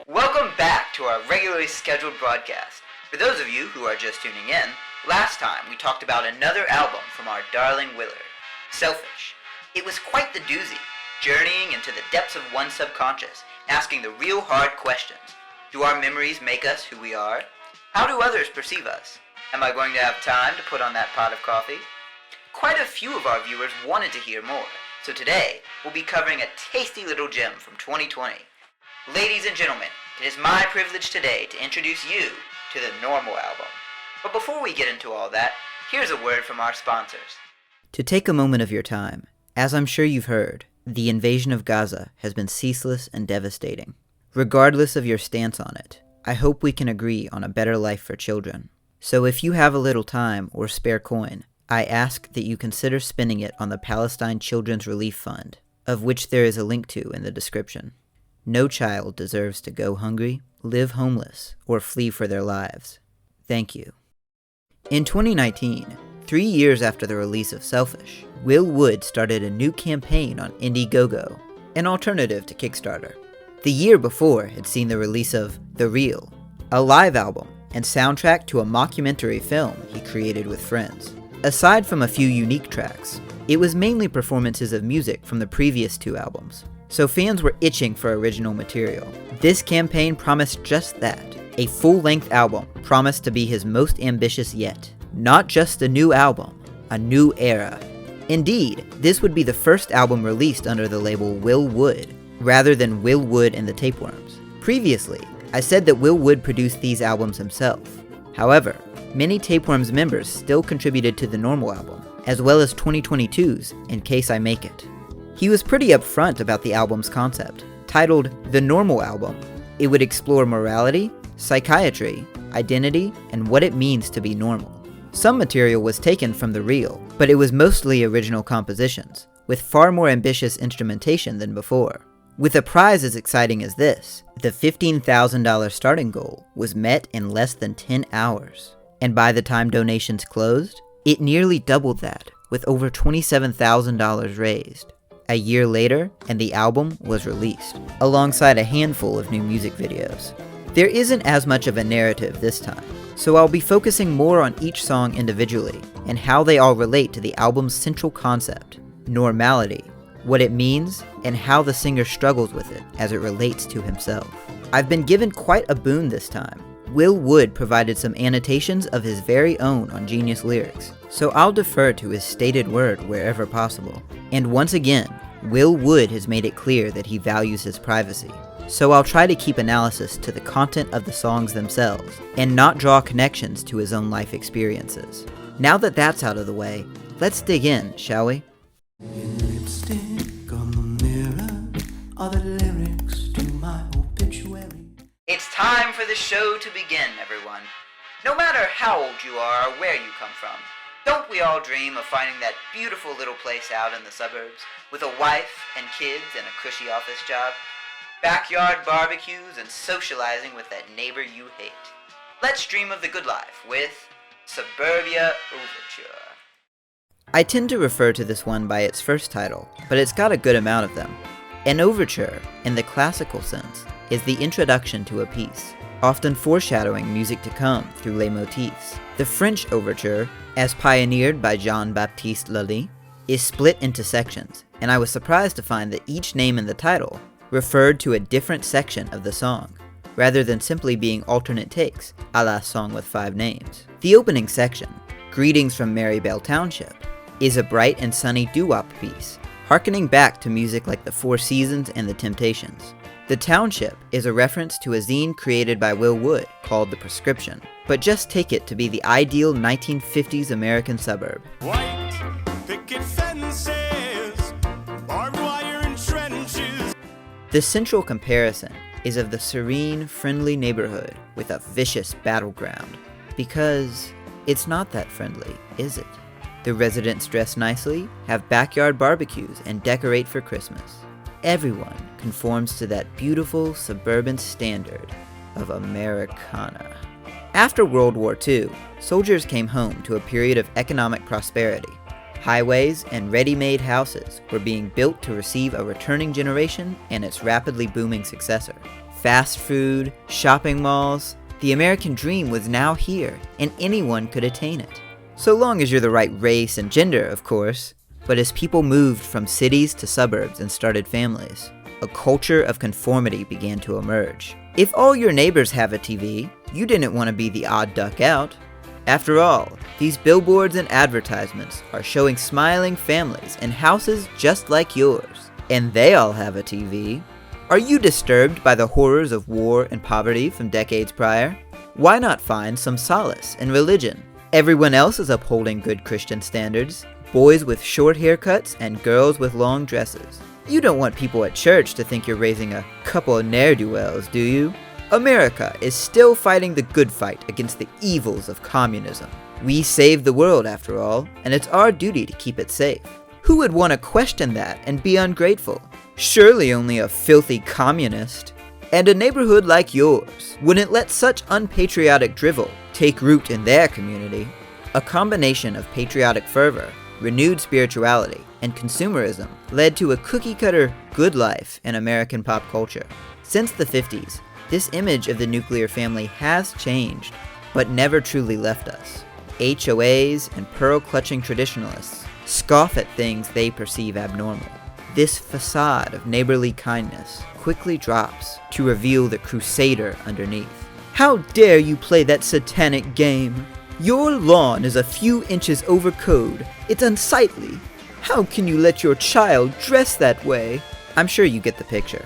Welcome back to our regularly scheduled broadcast. For those of you who are just tuning in, last time we talked about another album from our darling Willard, Selfish. It was quite the doozy, journeying into the depths of one's subconscious, asking the real hard questions. Do our memories make us who we are? How do others perceive us? Am I going to have time to put on that pot of coffee? Quite a few of our viewers wanted to hear more, so today we'll be covering a tasty little gem from 2020. Ladies and gentlemen, it is my privilege today to introduce you to the Normal album. But before we get into all that, here's a word from our sponsors. To take a moment of your time, as I'm sure you've heard, the invasion of Gaza has been ceaseless and devastating. Regardless of your stance on it, I hope we can agree on a better life for children. So if you have a little time or spare coin, I ask that you consider spending it on the Palestine Children's Relief Fund, of which there is a link to in the description. No child deserves to go hungry, live homeless, or flee for their lives. Thank you. In 2019, 3 years after the release of Selfish, Will Wood started a new campaign on Indiegogo, an alternative to Kickstarter. The year before had seen the release of The Real, a live album and soundtrack to a mockumentary film he created with friends. Aside from a few unique tracks, it was mainly performances of music from the previous two albums, so fans were itching for original material. This campaign promised just that, a full-length album promised to be his most ambitious yet. Not just a new album, a new era. Indeed, this would be the first album released under the label Will Wood, rather than Will Wood and the Tapeworms. Previously, I said that Will Wood produced these albums himself. However, many Tapeworms members still contributed to the Normal album, as well as 2022's In Case I Make It. He was pretty upfront about the album's concept. Titled The Normal Album, it would explore morality, psychiatry, identity, and what it means to be normal. Some material was taken from The Real, but it was mostly original compositions, with far more ambitious instrumentation than before. With a prize as exciting as this, the $15,000 starting goal was met in less than 10 hours. And by the time donations closed, it nearly doubled that, with over $27,000 raised. A year later, and the album was released, alongside a handful of new music videos. There isn't as much of a narrative this time, so I'll be focusing more on each song individually, and how they all relate to the album's central concept, normality, what it means, and how the singer struggles with it as it relates to himself. I've been given quite a boon this time. Will Wood provided some annotations of his very own on Genius Lyrics, so I'll defer to his stated word wherever possible. And once again, Will Wood has made it clear that he values his privacy, so I'll try to keep analysis to the content of the songs themselves, and not draw connections to his own life experiences. Now that that's out of the way, let's dig in, shall we? Lipstick on the mirror are the lyrics to my obituary. It's time for the show to begin, everyone. No matter how old you are or where you come from, don't we all dream of finding that beautiful little place out in the suburbs with a wife and kids and a cushy office job? Backyard barbecues and socializing with that neighbor you hate. Let's dream of the good life with Suburbia Overture. I tend to refer to this one by its first title, but it's got a good amount of them. An overture, in the classical sense, is the introduction to a piece, often foreshadowing music to come through leitmotifs. The French overture, as pioneered by Jean-Baptiste Lully, is split into sections, and I was surprised to find that each name in the title referred to a different section of the song, rather than simply being alternate takes, a la Song with 5 Names. The opening section, Greetings from Marybelle Township, is a bright and sunny doo-wop piece, harkening back to music like the Four Seasons and the Temptations. The Township is a reference to a zine created by Will Wood called The Prescription, but just take it to be the ideal 1950s American suburb. White picket fences, barbed wire and trenches. The central comparison is of the serene, friendly neighborhood with a vicious battleground, because it's not that friendly, is it? The residents dress nicely, have backyard barbecues, and decorate for Christmas. Everyone conforms to that beautiful suburban standard of Americana. After World War II, soldiers came home to a period of economic prosperity. Highways and ready-made houses were being built to receive a returning generation and its rapidly booming successor. fast food, shopping malls. The American dream was now here, and anyone could attain it. So long as you're the right race and gender, of course. But as people moved from cities to suburbs and started families, a culture of conformity began to emerge. If all your neighbors have a TV, you didn't want to be the odd duck out. After all, these billboards and advertisements are showing smiling families in houses just like yours, and they all have a TV. Are you disturbed by the horrors of war and poverty from decades prior? Why not find some solace in religion? Everyone else is upholding good Christian standards, boys with short haircuts and girls with long dresses. You don't want people at church to think you're raising a couple of ne'er-do-wells, do you? America is still fighting the good fight against the evils of communism. We saved the world, after all, and it's our duty to keep it safe. Who would want to question that and be ungrateful? Surely only a filthy communist. And a neighborhood like yours wouldn't let such unpatriotic drivel take root in their community. A combination of patriotic fervor, renewed spirituality, and consumerism led to a cookie-cutter good life in American pop culture. Since the 50s, this image of the nuclear family has changed, but never truly left us. HOAs and pearl-clutching traditionalists scoff at things they perceive abnormal. This facade of neighborly kindness quickly drops to reveal the crusader underneath. How dare you play that satanic game? Your lawn is a few inches over code. It's unsightly. How can you let your child dress that way? I'm sure you get the picture.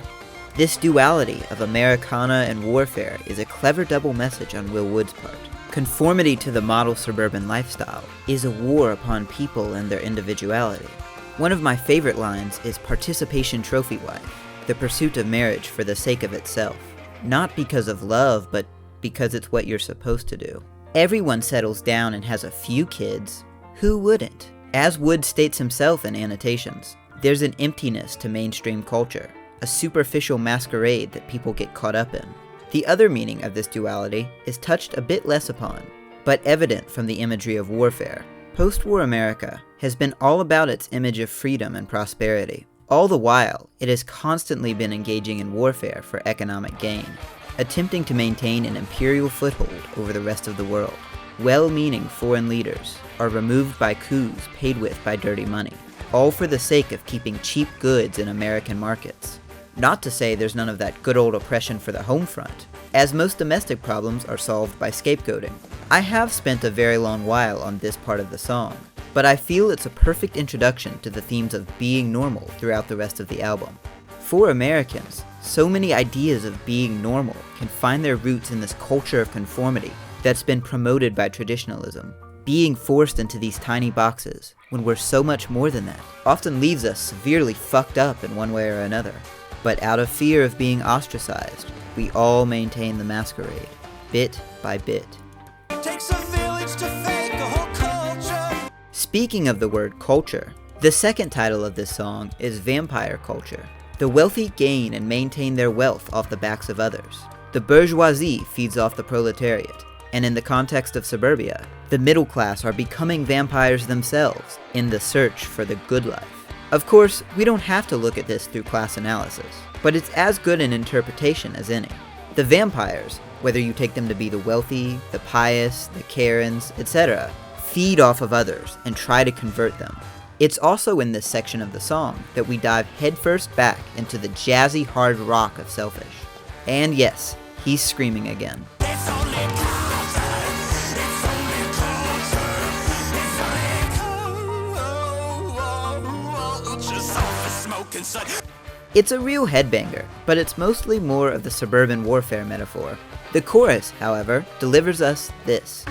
This duality of Americana and warfare is a clever double message on Will Wood's part. Conformity to the model suburban lifestyle is a war upon people and their individuality. One of my favorite lines is participation trophy wife, the pursuit of marriage for the sake of itself. Not because of love, but because it's what you're supposed to do. Everyone settles down and has a few kids. Who wouldn't? As Wood states himself in annotations, there's an emptiness to mainstream culture, a superficial masquerade that people get caught up in. The other meaning of this duality is touched a bit less upon, but evident from the imagery of warfare. Post-war America has been all about its image of freedom and prosperity. All the while, it has constantly been engaging in warfare for economic gain, attempting to maintain an imperial foothold over the rest of the world. Well-meaning foreign leaders are removed by coups paid with by dirty money, all for the sake of keeping cheap goods in American markets. Not to say there's none of that good old oppression for the home front, as most domestic problems are solved by scapegoating. I have spent a very long while on this part of the song, but I feel it's a perfect introduction to the themes of being normal throughout the rest of the album. For Americans, so many ideas of being normal can find their roots in this culture of conformity that's been promoted by traditionalism. Being forced into these tiny boxes, when we're so much more than that, often leaves us severely fucked up in one way or another. But out of fear of being ostracized, we all maintain the masquerade, bit by bit. Takes a village to fake a whole culture. Speaking of the word culture, the second title of this song is Vampire Culture. The wealthy gain and maintain their wealth off the backs of others. The bourgeoisie feeds off the proletariat, and in the context of suburbia, the middle class are becoming vampires themselves in the search for the good life. Of course, we don't have to look at this through class analysis, but it's as good an interpretation as any. The vampires, whether you take them to be the wealthy, the pious, the Karens, etc., feed off of others and try to convert them. It's also in this section of the song that we dive headfirst back into the jazzy hard rock of Selfish. And yes, he's screaming again. It's only culture. It's only culture. It's only culture. Selfish smoking son. It's a real headbanger, but it's mostly more of the suburban warfare metaphor. The chorus, however, delivers us this.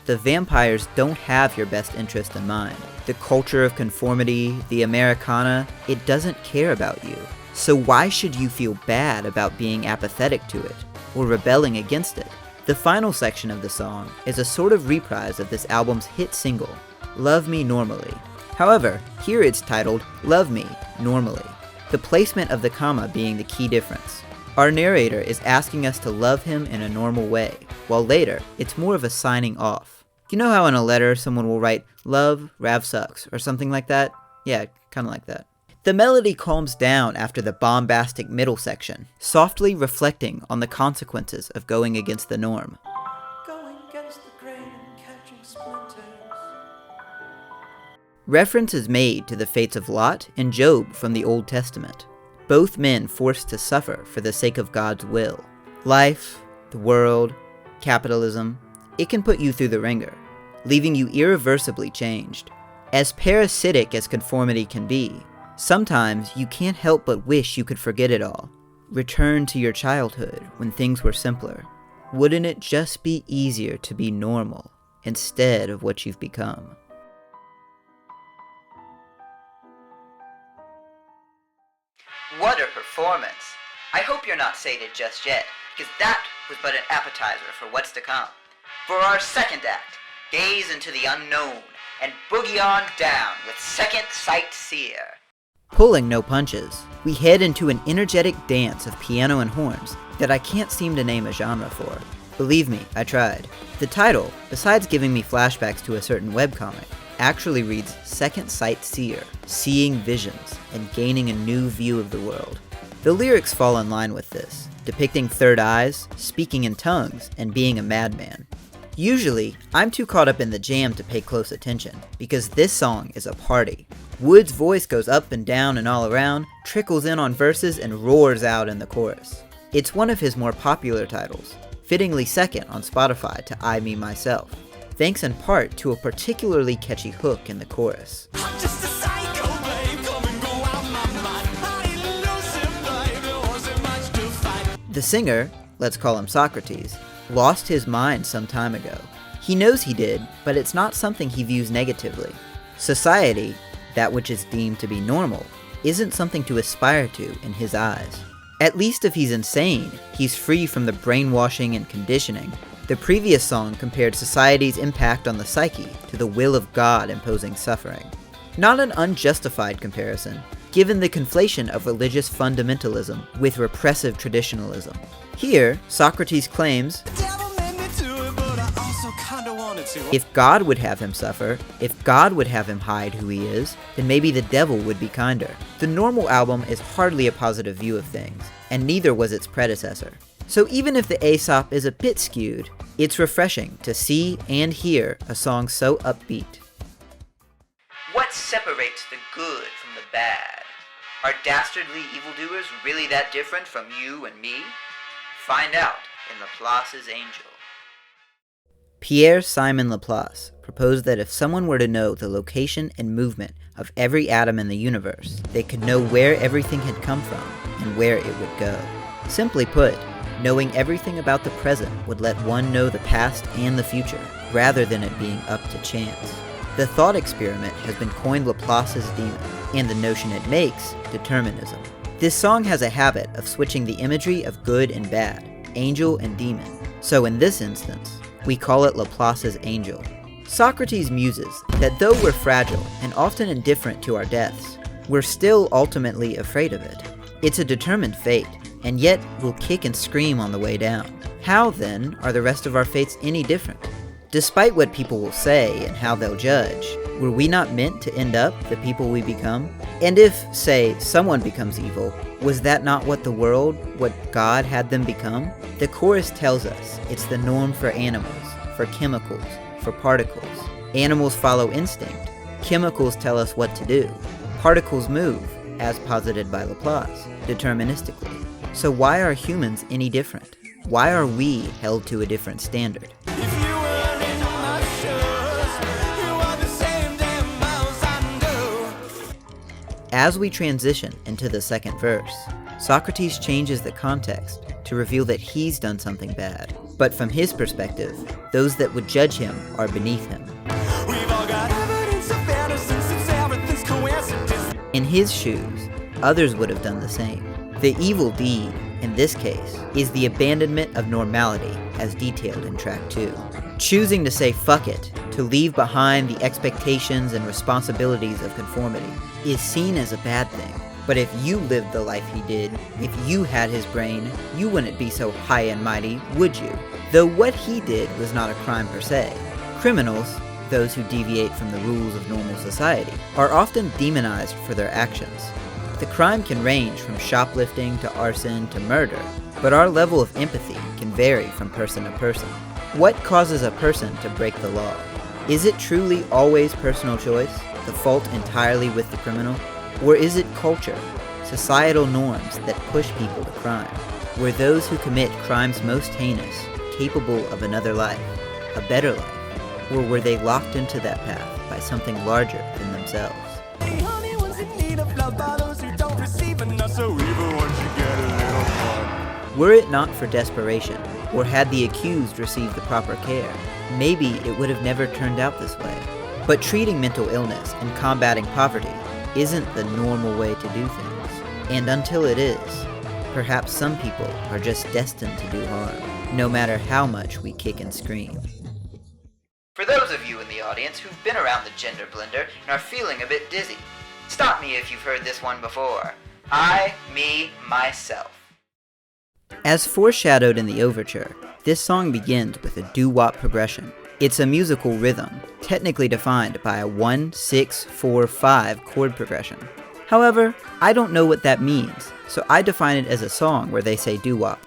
The vampires don't have your best interest in mind. The culture of conformity, the Americana, it doesn't care about you. So why should you feel bad about being apathetic to it, or rebelling against it? The final section of the song is a sort of reprise of this album's hit single, Love Me Normally. However, here it's titled Love Me Normally, the placement of the comma being the key difference. Our narrator is asking us to love him in a normal way, while later, it's more of a signing off. You know how in a letter someone will write, "Love, Rav sucks," or something like that? Yeah, kinda like that. The melody calms down after the bombastic middle section, softly reflecting on the consequences of going against the norm. Going against the grain and catching splinters. Reference is made to the fates of Lot and Job from the Old Testament, both men forced to suffer for the sake of God's will. Life, the world, capitalism, it can put you through the ringer, leaving you irreversibly changed. As parasitic as conformity can be, sometimes you can't help but wish you could forget it all. Return to your childhood when things were simpler. Wouldn't it just be easier to be normal instead of what you've become? What a performance! I hope you're not sated just yet, because that was but an appetizer for what's to come. For our second act, gaze into the unknown and boogie on down with Second Sight Seer. Pulling no punches, we head into an energetic dance of piano and horns that I can't seem to name a genre for. Believe me, I tried. The title, besides giving me flashbacks to a certain webcomic, actually reads Second Sight Seer, seeing visions and gaining a new view of the world. The lyrics fall in line with this, depicting third eyes, speaking in tongues, and being a madman. Usually, I'm too caught up in the jam to pay close attention, because this song is a party. Wood's voice goes up and down and all around, trickles in on verses, and roars out in the chorus. It's one of his more popular titles, fittingly second on Spotify to I Me Myself, thanks in part to a particularly catchy hook in the chorus. I'm just a psycho, babe. Come and go out my mind. I ain't losing, babe. There wasn't much to fight. The singer, let's call him Socrates, lost his mind some time ago. He knows he did, but it's not something he views negatively. Society, that which is deemed to be normal, isn't something to aspire to in his eyes. At least if he's insane, he's free from the brainwashing and conditioning. The previous song compared society's impact on the psyche to the will of God imposing suffering. Not an unjustified comparison, given the conflation of religious fundamentalism with repressive traditionalism. Here, Socrates claims, The devil made me do it, but I also kinda wanted to. if God would have him suffer, if God would have him hide who he is, then maybe the devil would be kinder. The Normal album is hardly a positive view of things, and neither was its predecessor. So even if the Aesop is a bit skewed, it's refreshing to see and hear a song so upbeat. What separates the good from the bad? Are dastardly evildoers really that different from you and me? Find out in Laplace's Angel. Pierre-Simon Laplace proposed that if someone were to know the location and movement of every atom in the universe, they could know where everything had come from and where it would go. Simply put, knowing everything about the present would let one know the past and the future, rather than it being up to chance. The thought experiment has been coined Laplace's demon, and the notion it makes, determinism. This song has a habit of switching the imagery of good and bad, angel and demon. So in this instance, we call it Laplace's Angel. Socrates muses that though we're fragile and often indifferent to our deaths, we're still ultimately afraid of it. It's a determined fate, and yet we'll kick and scream on the way down. How then are the rest of our fates any different? Despite what people will say and how they'll judge, were we not meant to end up the people we become? And if, say, someone becomes evil, was that not what the world, what God had them become? The chorus tells us it's the norm for animals, for chemicals, for particles. Animals follow instinct. Chemicals tell us what to do. Particles move, as posited by Laplace, deterministically. So why are humans any different? Why are we held to a different standard? If you were in my shoes, you are the same damn miles I know. As we transition into the second verse, Socrates changes the context to reveal that he's done something bad. But from his perspective, those that would judge him are beneath him. We've all got evidence of innocence since everything's coincidence. In his shoes, others would have done the same. The evil deed, in this case, is the abandonment of normality, as detailed in track 2. Choosing to say fuck it, to leave behind the expectations and responsibilities of conformity, is seen as a bad thing. But if you lived the life he did, if you had his brain, you wouldn't be so high and mighty, would you? Though what he did was not a crime per se. Criminals, those who deviate from the rules of normal society, are often demonized for their actions. The crime can range from shoplifting to arson to murder, but our level of empathy can vary from person to person. What causes a person to break the law? Is it truly always personal choice, the fault entirely with the criminal? Or is it culture, societal norms that push people to crime? Were those who commit crimes most heinous capable of another life, a better life? Or were they locked into that path by something larger than themselves? Honey was in need of love by those who don't receive it. Not so evil once you get a little fun. Were it not for desperation, or had the accused received the proper care, maybe it would have never turned out this way. But treating mental illness and combating poverty isn't the normal way to do things. And until it is, perhaps some people are just destined to do harm, no matter how much we kick and scream. For those of you in the audience who've been around the gender blender and are feeling a bit dizzy, stop me if you've heard this one before. I, me, myself. As foreshadowed in the overture, this song begins with a doo-wop progression. It's a musical rhythm, technically defined by a 1-6-4-5 chord progression. However, I don't know what that means, so I define it as a song where they say doo-wop.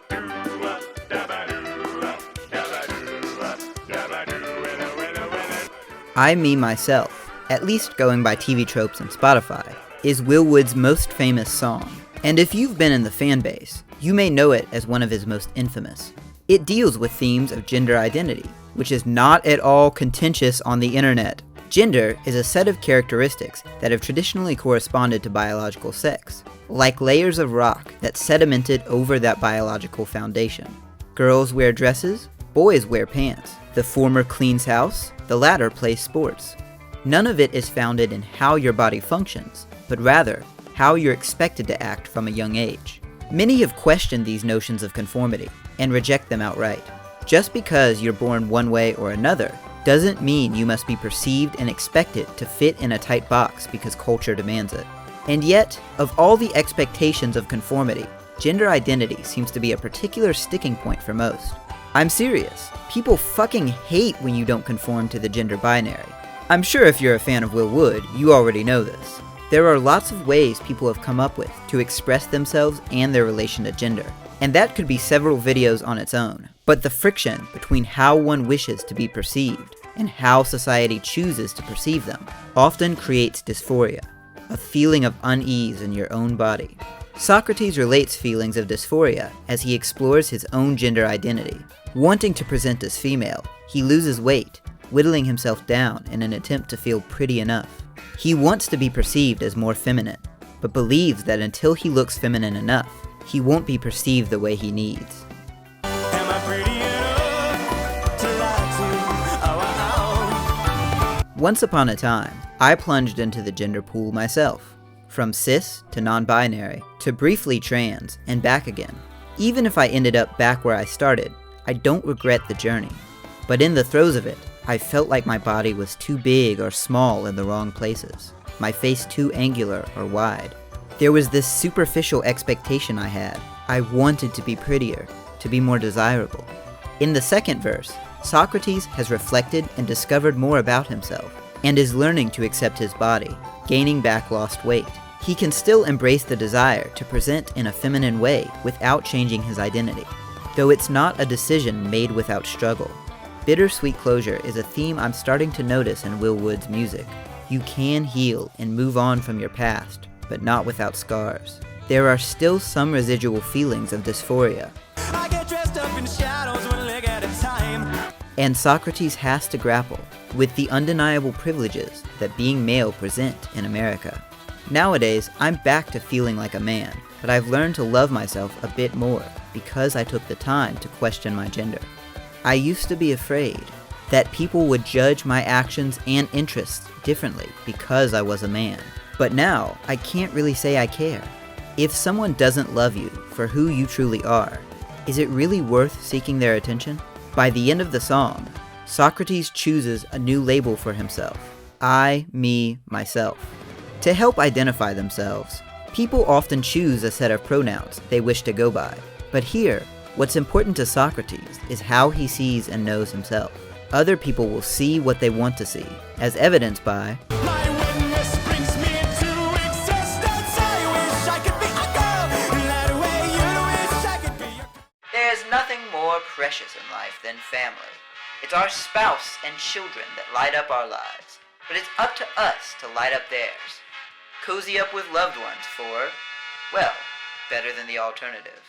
I, Me, Myself, at least going by TV tropes and Spotify, is Will Wood's most famous song. And if you've been in the fanbase, you may know it as one of his most infamous. It deals with themes of gender identity, which is not at all contentious on the internet. Gender is a set of characteristics that have traditionally corresponded to biological sex, like layers of rock that sedimented over that biological foundation. Girls wear dresses, boys wear pants. The former cleans house, the latter plays sports. None of it is founded in how your body functions, but rather how you're expected to act from a young age. Many have questioned these notions of conformity and reject them outright. Just because you're born one way or another doesn't mean you must be perceived and expected to fit in a tight box because culture demands it. And yet, of all the expectations of conformity, gender identity seems to be a particular sticking point for most. I'm serious. People fucking hate when you don't conform to the gender binary. I'm sure if you're a fan of Will Wood, you already know this. There are lots of ways people have come up with to express themselves and their relation to gender, and that could be several videos on its own. But the friction between how one wishes to be perceived and how society chooses to perceive them often creates dysphoria, a feeling of unease in your own body. Socrates relates feelings of dysphoria as he explores his own gender identity. Wanting to present as female, he loses weight, whittling himself down in an attempt to feel pretty enough. He wants to be perceived as more feminine, but believes that until he looks feminine enough, he won't be perceived the way he needs. Am I pretty enough to lie to? Oh, oh. Once upon a time, I plunged into the gender pool myself, from cis to non-binary, to briefly trans, and back again. Even if I ended up back where I started, I don't regret the journey. But in the throes of it, I felt like my body was too big or small in the wrong places, my face too angular or wide. There was this superficial expectation I had. I wanted to be prettier, to be more desirable. In the second verse, Socrates has reflected and discovered more about himself, and is learning to accept his body, gaining back lost weight. He can still embrace the desire to present in a feminine way without changing his identity, though it's not a decision made without struggle. Bittersweet closure is a theme I'm starting to notice in Will Wood's music. You can heal and move on from your past, but not without scars. There are still some residual feelings of dysphoria, I get dressed up in shadows one leg at a time. and Socrates has to grapple with the undeniable privileges that being male present in America. Nowadays, I'm back to feeling like a man, but I've learned to love myself a bit more because I took the time to question my gender. I used to be afraid that people would judge my actions and interests differently because I was a man. But now, I can't really say I care. If someone doesn't love you for who you truly are, is it really worth seeking their attention? By the end of the song, Socrates chooses a new label for himself: I, me, myself. To help identify themselves, people often choose a set of pronouns they wish to go by. But here, what's important to Socrates is how he sees and knows himself. other people will see what they want to see, as evidenced by My witness brings me into existence. I wish I could be a girl that way you wish I could be a... There's nothing more precious in life than family. It's our spouse and children that light up our lives, but it's up to us to light up theirs. Cozy up with loved ones for, well, better than the alternative.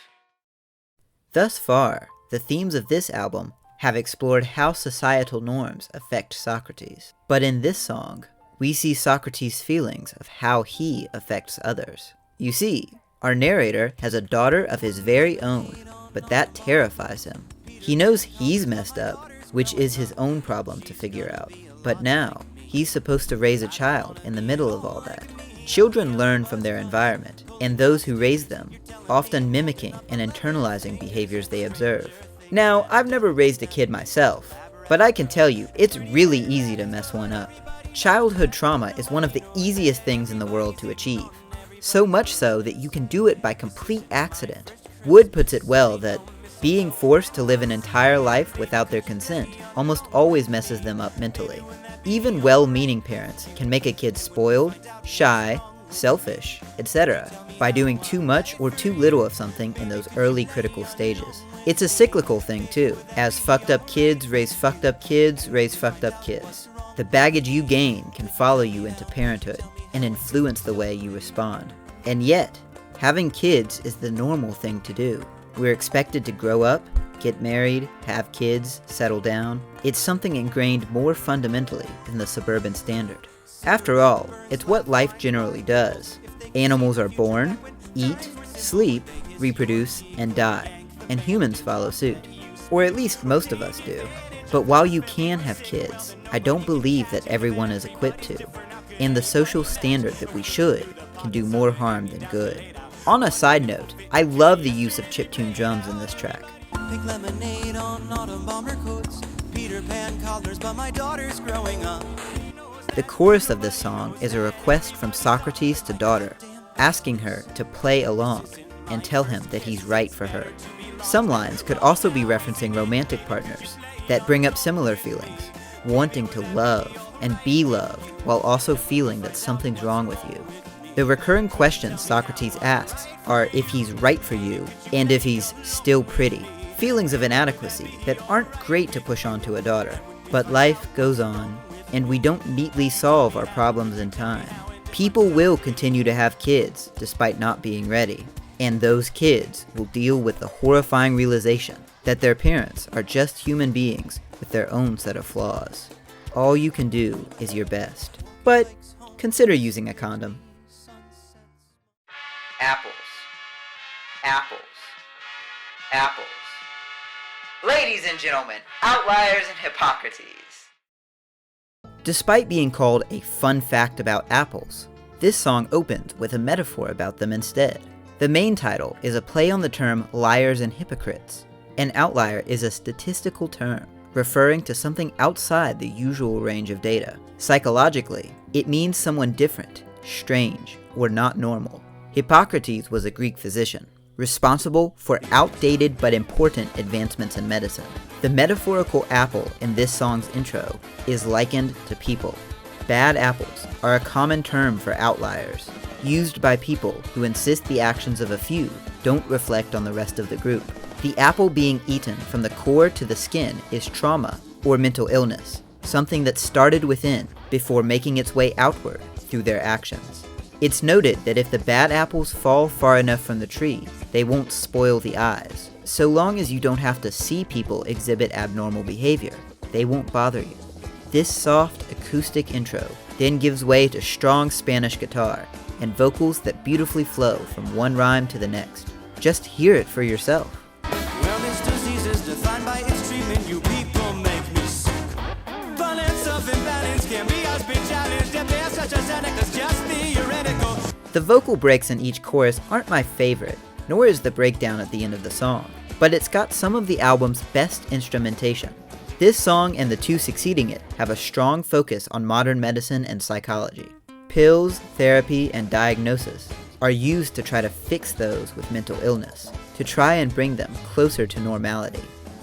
Thus far, the themes of this album have explored how societal norms affect Socrates. But in this song, we see Socrates' feelings of how he affects others. You see, our narrator has a daughter of his very own, but that terrifies him. He knows he's messed up, which is his own problem to figure out. But now, he's supposed to raise a child in the middle of all that. Children learn from their environment, and those who raise them, often mimicking and internalizing behaviors they observe. Now, I've never raised a kid myself, but I can tell you, it's really easy to mess one up. Childhood trauma is one of the easiest things in the world to achieve. So much so that you can do it by complete accident. Wood puts it well that being forced to live an entire life without their consent almost always messes them up mentally. Even well-meaning parents can make a kid spoiled, shy, selfish, etc. by doing too much or too little of something in those early critical stages. It's a cyclical thing too, as fucked up kids raise fucked up kids raise fucked up kids. The baggage you gain can follow you into parenthood and influence the way you respond. And yet, having kids is the normal thing to do. We're expected to grow up, get married, have kids, settle down. It's something ingrained more fundamentally than the suburban standard. After all, it's what life generally does. Animals are born, eat, sleep, reproduce, and die, and humans follow suit. Or at least most of us do. But while you can have kids, I don't believe that everyone is equipped to, and the social standard that we should can do more harm than good. On a side note, I love the use of chiptune drums in this track. Pink lemonade on autumn bomber coats. Peter Pan collars, but my daughter's growing up. The chorus of this song is a request from Socrates to daughter, asking her to play along and tell him that he's right for her. Some lines could also be referencing romantic partners that bring up similar feelings, wanting to love and be loved while also feeling that something's wrong with you. The recurring questions Socrates asks are if he's right for you and if he's still pretty. Feelings of inadequacy that aren't great to push onto a daughter. But life goes on, and we don't neatly solve our problems in time. People will continue to have kids despite not being ready, and those kids will deal with the horrifying realization that their parents are just human beings with their own set of flaws. All you can do is your best. But consider using a condom. Apples. Apples. Apples. Ladies and gentlemen, Outliers and Hyppocrates. Despite being called a fun fact about apples, this song opens with a metaphor about them instead. The main title is a play on the term liars and hypocrites. An outlier is a statistical term referring to something outside the usual range of data. Psychologically, it means someone different, strange, or not normal. Hippocrates was a Greek physician, responsible for outdated but important advancements in medicine. The metaphorical apple in this song's intro is likened to people. Bad apples are a common term for outliers, used by people who insist the actions of a few don't reflect on the rest of the group. The apple being eaten from the core to the skin is trauma or mental illness, something that started within before making its way outward through their actions. It's noted that if the bad apples fall far enough from the tree, they won't spoil the eyes. So long as you don't have to see people exhibit abnormal behavior, they won't bother you. This soft, acoustic intro then gives way to strong Spanish guitar and vocals that beautifully flow from one rhyme to the next. Just hear it for yourself. Well, this disease is defined by its treatment. You people make me sick. Balance of imbalance can be as big challenge. If there's such a Seneca's just theoretical. The vocal breaks in each chorus aren't my favorite, nor is the breakdown at the end of the song, but it's got some of the album's best instrumentation. This song and the two succeeding it have a strong focus on modern medicine and psychology. Pills, therapy, and diagnosis are used to try to fix those with mental illness, to try and bring them closer to normality.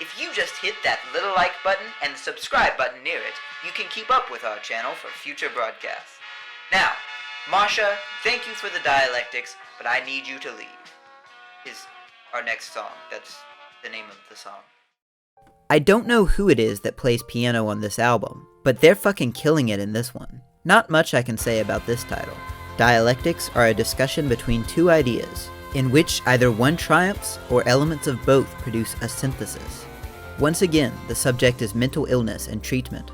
If you just hit that little like button and the subscribe button near it, you can keep up with our channel for future broadcasts. Now, Marsha, thank you for the Dialectics, but I need you to leave. Is our next song. That's the name of the song. I don't know who it is that plays piano on this album, but they're fucking killing it in this one. Not much I can say about this title. Dialectics are a discussion between two ideas, in which either one triumphs or elements of both produce a synthesis. Once again, the subject is mental illness and treatment.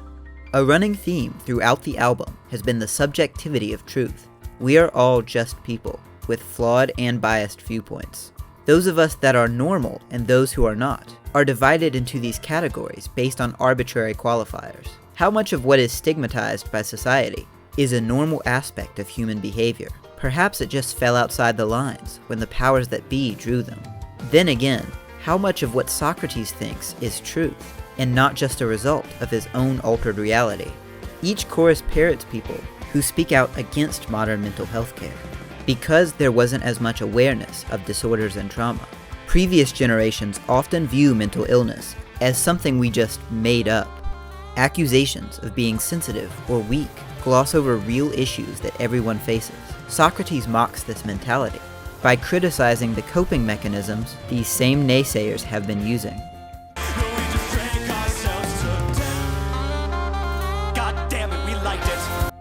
A running theme throughout the album has been the subjectivity of truth. We are all just people, with flawed and biased viewpoints. Those of us that are normal and those who are not are divided into these categories based on arbitrary qualifiers. How much of what is stigmatized by society is a normal aspect of human behavior? Perhaps it just fell outside the lines when the powers that be drew them. Then again, how much of what Socrates thinks is truth, and not just a result of his own altered reality? Each chorus parrots people who speak out against modern mental health care, because there wasn't as much awareness of disorders and trauma. Previous generations often view mental illness as something we just made up. Accusations of being sensitive or weak gloss over real issues that everyone faces. Socrates mocks this mentality by criticizing the coping mechanisms these same naysayers have been using.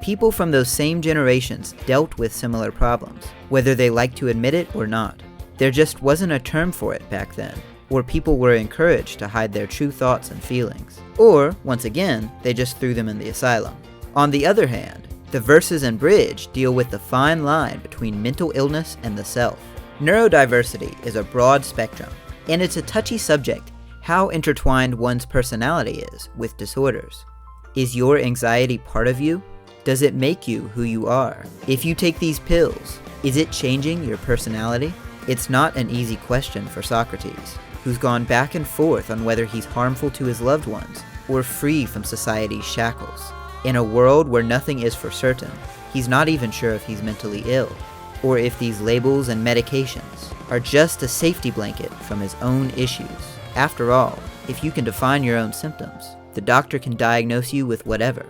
People from those same generations dealt with similar problems, whether they like to admit it or not. There just wasn't a term for it back then, or people were encouraged to hide their true thoughts and feelings. Or, once again, they just threw them in the asylum. On the other hand, the verses and bridge deal with the fine line between mental illness and the self. Neurodiversity is a broad spectrum, and it's a touchy subject how intertwined one's personality is with disorders. Is your anxiety part of you? Does it make you who you are? If you take these pills, is it changing your personality? It's not an easy question for Socrates, who's gone back and forth on whether he's harmful to his loved ones or free from society's shackles. In a world where nothing is for certain, he's not even sure if he's mentally ill, or if these labels and medications are just a safety blanket from his own issues. After all, if you can define your own symptoms, the doctor can diagnose you with whatever,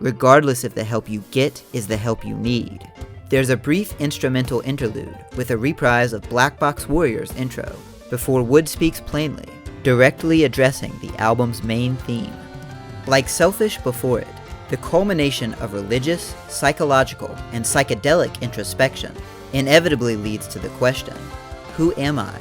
regardless if the help you get is the help you need. There's a brief instrumental interlude with a reprise of BlackBoxWarrior's intro before Wood speaks plainly, directly addressing the album's main theme. Like Selfish before it, the culmination of religious, psychological, and psychedelic introspection inevitably leads to the question, who am I?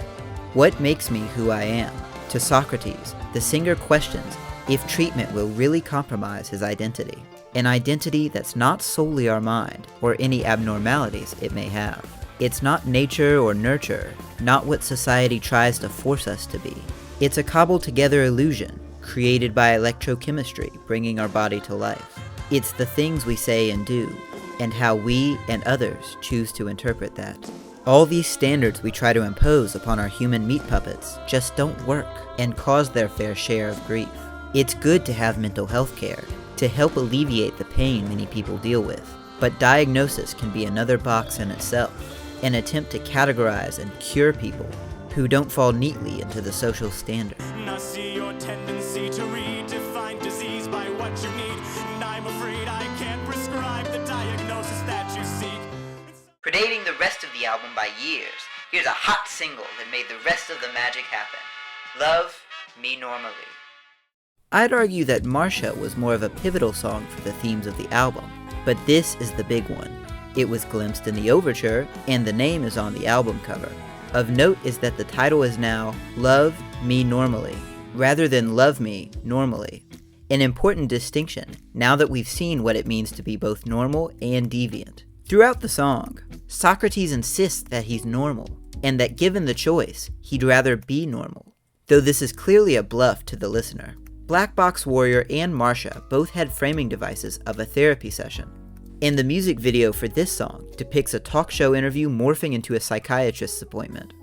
What makes me who I am? To Socrates, the singer questions if treatment will really compromise his identity, an identity that's not solely our mind or any abnormalities it may have. It's not nature or nurture, not what society tries to force us to be. It's a cobbled together illusion created by electrochemistry bringing our body to life. It's the things we say and do, and how we and others choose to interpret that. All these standards we try to impose upon our human meat puppets just don't work and cause their fair share of grief. It's good to have mental health care to help alleviate the pain many people deal with, but diagnosis can be another box in itself, an attempt to categorize and cure people who don't fall neatly into the social standard. I see your tendency to redefine disease by what you need, and I'm afraid I can't prescribe the diagnosis that you seek. Predating the rest of the album by years, here's a hot single that made the rest of the magic happen. Love Me Normally. I'd argue that Marsha was more of a pivotal song for the themes of the album, but this is the big one. It was glimpsed in the overture, and the name is on the album cover. Of note is that the title is now Love Me Normally, rather than Love Me Normally. An important distinction, now that we've seen what it means to be both normal and deviant. Throughout the song, Socrates insists that he's normal, and that given the choice, he'd rather be normal, though this is clearly a bluff to the listener. BlackBoxWarrior and Marsha both had framing devices of a therapy session, and the music video for this song depicts a talk show interview morphing into a psychiatrist's appointment.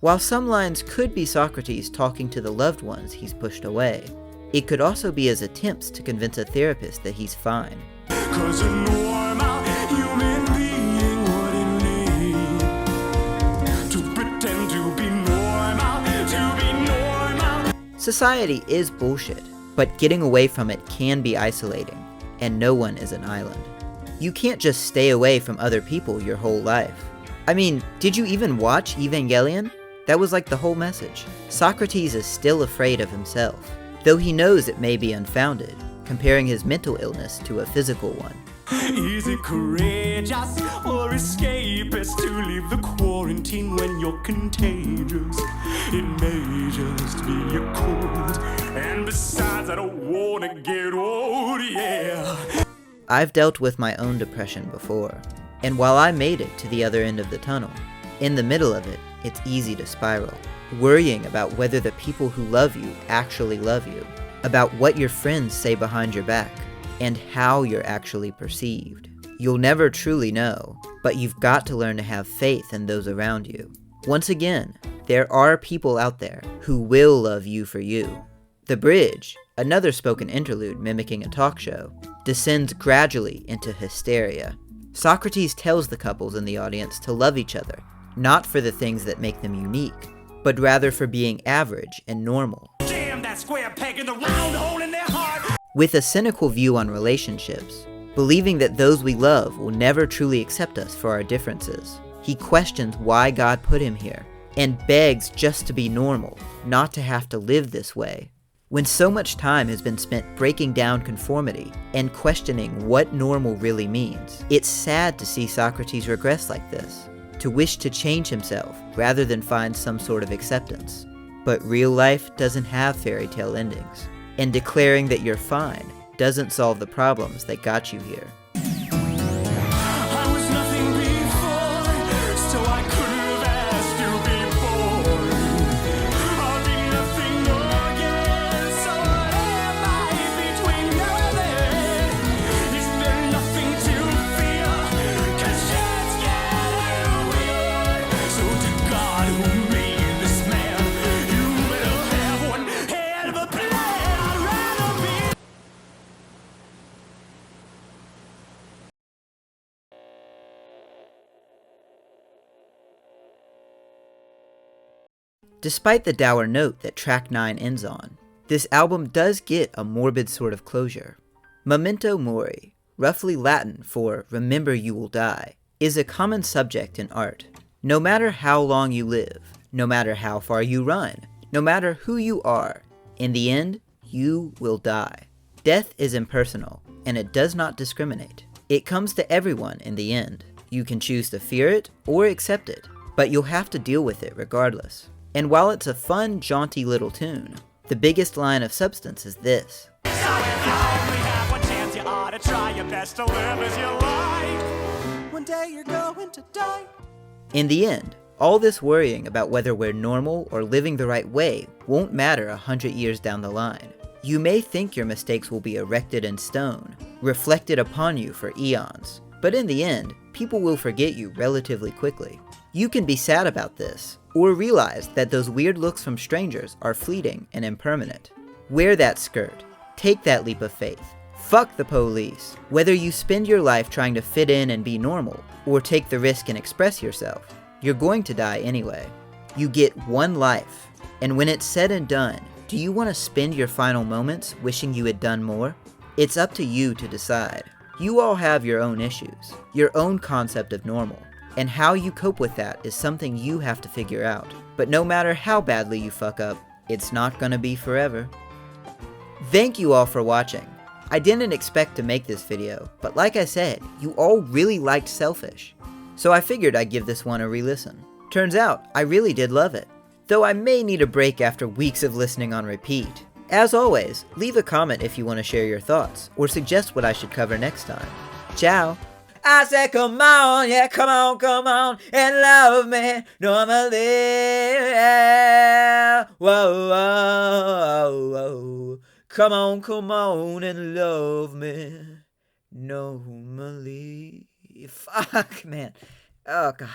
While some lines could be Socrates talking to the loved ones he's pushed away, it could also be his attempts to convince a therapist that he's fine. 'Cause a normal human being wouldn't need to pretend to be normal, to be normal. Society is bullshit, but getting away from it can be isolating, and no one is an island. You can't just stay away from other people your whole life. I mean, did you even watch Evangelion? That was like the whole message. Socrates is still afraid of himself, though he knows it may be unfounded, comparing his mental illness to a physical one. Is it courageous or escapist to leave the quarantine when you're contagious? It may just be a cold, and besides I don't wanna get old, yeah. I've dealt with my own depression before, and while I made it to the other end of the tunnel, in the middle of it, it's easy to spiral, worrying about whether the people who love you actually love you, about what your friends say behind your back, and how you're actually perceived. You'll never truly know, but you've got to learn to have faith in those around you. Once again, there are people out there who will love you for you. The bridge, another spoken interlude mimicking a talk show, descends gradually into hysteria. Socrates tells the couples in the audience to love each other, not for the things that make them unique, but rather for being average and normal. Jam that square peg in the round hole in their heart. With a cynical view on relationships, believing that those we love will never truly accept us for our differences, he questions why God put him here, and begs just to be normal, not to have to live this way. When so much time has been spent breaking down conformity and questioning what normal really means, it's sad to see Socrates regress like this, to wish to change himself rather than find some sort of acceptance. But real life doesn't have fairy tale endings, and declaring that you're fine doesn't solve the problems that got you here. I was nothing before, so I couldn't have asked to be born. I'll be nothing again, so what am I between now and then? Is there nothing to fear? 'Cause shit's getting weird. So to God who made this man, you will have one hell of a plan. I'd rather be. Despite the dour note that track 9 ends on, this album does get a morbid sort of closure. Memento Mori, roughly Latin for remember you will die, is a common subject in art. No matter how long you live, no matter how far you run, no matter who you are, in the end, you will die. Death is impersonal, and it does not discriminate. It comes to everyone in the end. You can choose to fear it or accept it, but you'll have to deal with it regardless. And while it's a fun, jaunty little tune, the biggest line of substance is this. So if you only have one chance, you ought to try your best to live as you like. One day you're going to die. In the end, all this worrying about whether we're normal or living the right way won't matter 100 years down the line. You may think your mistakes will be erected in stone, reflected upon you for eons, but in the end, people will forget you relatively quickly. You can be sad about this, or realize that those weird looks from strangers are fleeting and impermanent. Wear that skirt. Take that leap of faith. Fuck the police. Whether you spend your life trying to fit in and be normal, or take the risk and express yourself, you're going to die anyway. You get one life, and when it's said and done, do you want to spend your final moments wishing you had done more? It's up to you to decide. You all have your own issues, your own concept of normal. And how you cope with that is something you have to figure out. But no matter how badly you fuck up, it's not gonna be forever. Thank you all for watching. I didn't expect to make this video, but like I said, you all really liked Selfish. So I figured I'd give this one a re-listen. Turns out, I really did love it. Though I may need a break after weeks of listening on repeat. As always, leave a comment if you want to share your thoughts, or suggest what I should cover next time. Ciao! I said, come on, yeah, come on, and love me normally. Whoa, whoa, whoa. Come on, and love me normally. Fuck, man. Oh, God.